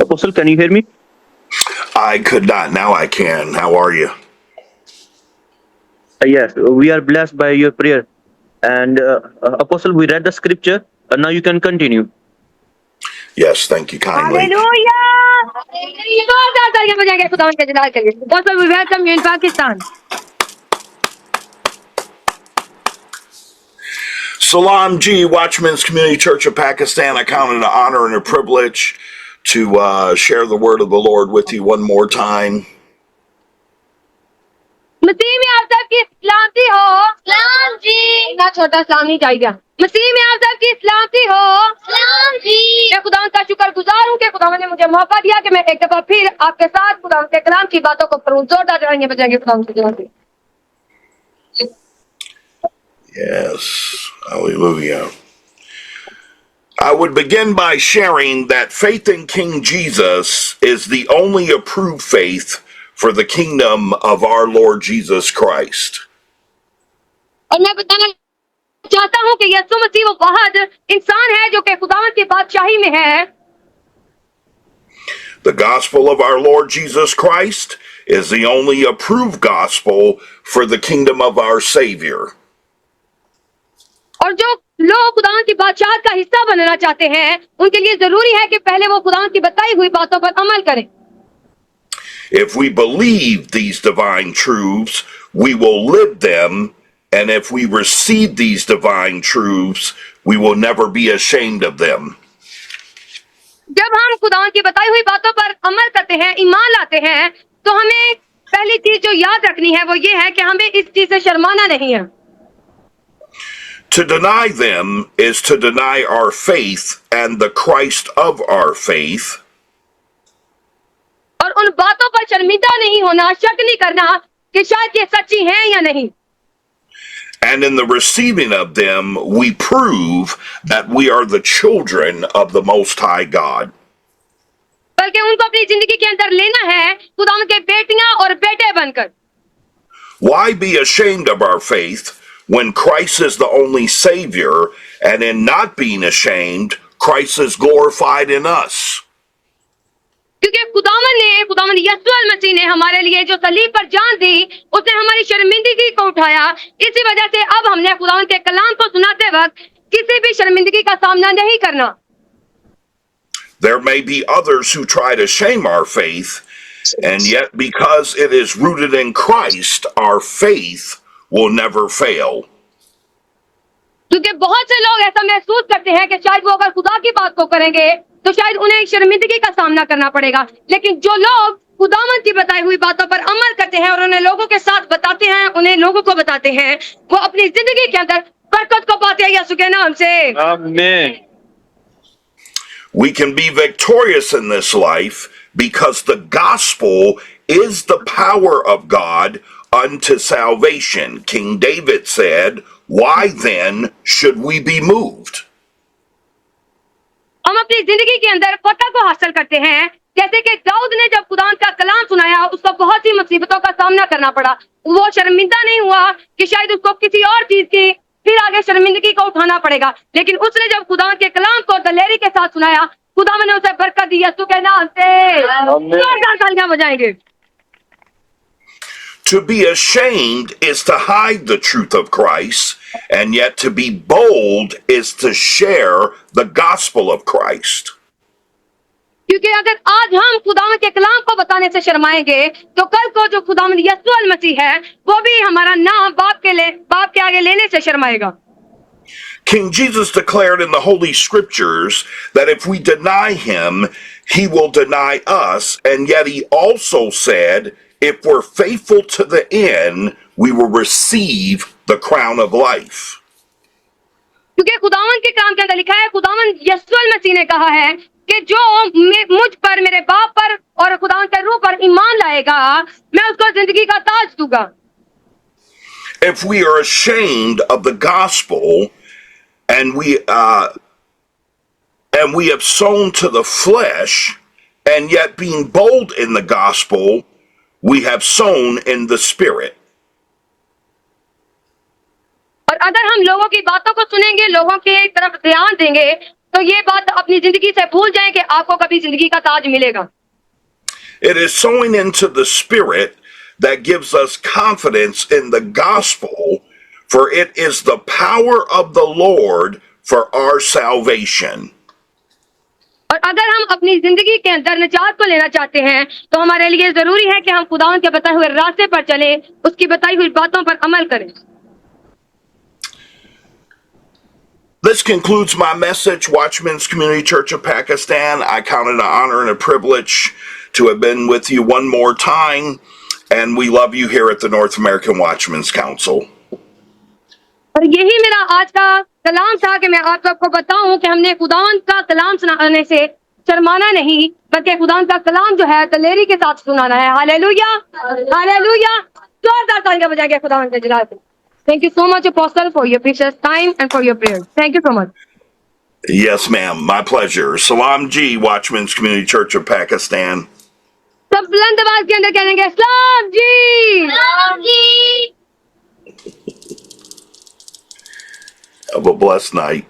Apostle, can you hear me? I could not. Now I can. How are you? Yes, we are blessed by your prayer. And Apostle, we read the scripture. Now you can continue. Yes, thank you kindly. Hallelujah! जोरदार तालियां बजाएंगे खुदावंद के जलाल के लिए. Gospel we welcome you in Pakistan. Salam G, Watchmen's Community Church of Pakistan. I count it an honor and a privilege to share the word of the Lord with you one more time. मसीह में आप सबकी सलामती हो. सलाम जी. इतना छोटा सलाम नहीं चाहिए. मसीह में आप सबकी सलामती हो. सलाम जी. मैं खुदावंद का शुक्रगुजार हूँ कि खुदावंद ने मुझे मौका दिया कि मैं एक दफा फिर आपके साथ खुदावंद के कलाम की बातों को करूँ. जोरदार तालियां बजाएंगे खुदावंद के जलाल के लिए. Yes, hallelujah. I would begin by sharing that faith in King Jesus is the only approved faith for the kingdom of our Lord Jesus Christ. और मैं बताना चाहता हूँ कि यीशु मसीह वो वाहिद इंसान है जो कि खुदावंद की बादशाही में है. The gospel of our Lord Jesus Christ is the only approved gospel for the kingdom of our Savior. और जो लोग खुदावंद की बादशाहत का हिस्सा बनना चाहते हैं उनके लिए जरूरी है कि पहले वो खुदावंद की बताई हुई बातों पर अमल करें. If we believe these divine truths, we will live them, and if we receive these divine truths, we will never be ashamed of them. जब हम खुदावंद की बताई हुई बातों पर अमल करते हैं, ईमान लाते हैं, तो हमें पहली चीज जो याद रखनी है वो ये है कि हमें इस चीज से शर्माना नहीं है. To deny them is to deny our faith and the Christ of our faith. और उन बातों पर शर्मिंदा नहीं होना, शक नहीं करना कि शायद ये सच्ची हैं या नहीं. And in the receiving of them, we prove that we are the children of the Most High God. बल्कि उनको अपनी जिंदगी के अंदर लेना है खुदावंद के बेटियां और बेटे बनकर. Why be ashamed of our faith when Christ is the only Savior, and in not being ashamed, Christ is glorified in us? क्योंकि खुदावंद यीशु मसीह ने हमारे लिए जो सलीब पर जान दी, उसने हमारी शर्मिंदगी को उठाया. इसी वजह से अब हमने खुदावंद के कलाम को सुनाते वक्त किसी भी शर्मिंदगी का सामना नहीं करना. There may be others who try to shame our faith, and yet because it is rooted in Christ, our faith will never fail. क्योंकि बहुत से लोग ऐसा महसूस करते हैं कि शायद वो अगर खुदा की बात को करेंगे तो शायद उन्हें शर्मिंदगी का सामना करना पड़ेगा. लेकिन जो लोग खुदावंद की बताई हुई बातों पर अमल करते हैं और उन्हें लोगों के साथ बताते हैं, उन्हें लोगों को बताते हैं, वो अपनी जिंदगी के अंदर बरकत को पाते हैं यीशु के नाम से. Amen. We can be victorious in this life because the gospel is the power of God unto salvation. King David said, "Why then should we be moved?" हम अपनी जिंदगी के अंदर फतह को हासिल करते हैं. जैसे कि दाऊद ने जब खुदा का कलाम सुनाया, उसको बहुत सी मुसीबतों का सामना करना पड़ा. वो शर्मिंदा नहीं हुआ कि शायद उसको किसी और चीज की फिर आगे शर्मिंदगी को उठाना पड़ेगा. लेकिन उसने जब खुदा के कलाम को दलेरी के साथ सुनाया, खुदा ने उसे बरकत दी. यीशु के नाम से जोरदार तालियां बजाएंगे. To be ashamed is to hide the truth of Christ, and yet to be bold is to share the gospel of Christ. क्योंकि अगर आज हम खुदावंद के कलाम को बताने से शर्माएंगे तो कल को जो खुदावंद यीशु मसीह है वो भी हमारा नाम बाप के आगे लेने से शर्माएगा. King Jesus declared in the Holy Scriptures that if we deny him, he will deny us, and yet he also said, if we're faithful to the end, we will receive the crown of life. क्योंकि खुदावंद के कलाम के अंदर लिखा है, खुदावंद यीशु मसीह ने कहा है कि जो मुझ पर, मेरे बाप पर और खुदावंद के रूह पर ईमान लाएगा, मैं उसको जिंदगी का ताज दूंगा. If we are ashamed of the gospel and we have sown to the flesh, and yet being bold in the gospel, we have sown in the spirit. और अगर हम लोगों की बातों को सुनेंगे, लोगों की तरफ ध्यान देंगे तो ये बात अपनी जिंदगी से भूल जाएं कि आपको कभी जिंदगी का ताज मिलेगा। It is sowing into the Spirit that gives us confidence in the gospel, for it is the power of the Lord for our salvation. और अगर हम अपनी जिंदगी के अंदर निजात को लेना चाहते हैं तो हमारे लिए जरूरी है कि हम खुदावंद के बताए हुए रास्ते पर चलें, उसकी बताई हुई बातों पर अमल करें। This concludes my message, Watchmen's Community Church of Pakistan. I count it an honor and a privilege to have been with you one more time, and we love you here at the North American Watchmen's Council. और यही मेरा आज का कलाम था कि मैं आप सबको बताऊं कि हमने खुदावंद का कलाम सुनाने से शर्माना नहीं, बल्कि खुदावंद का कलाम जो है दलेरी के साथ सुनाना है। हालेलुया, हालेलुया, जोरदार तालियां बजाएंगे खुदावंद के जलाल पे। Thank you so much, Apostle, for your precious time and for your prayers. Thank you so much. Yes, ma'am. My pleasure. Salam Ji, Watchmen's Community Church of Pakistan. सब बुलंद आवाज के अंदर कहेंगे सलाम जी, सलाम जी। Have a blessed night.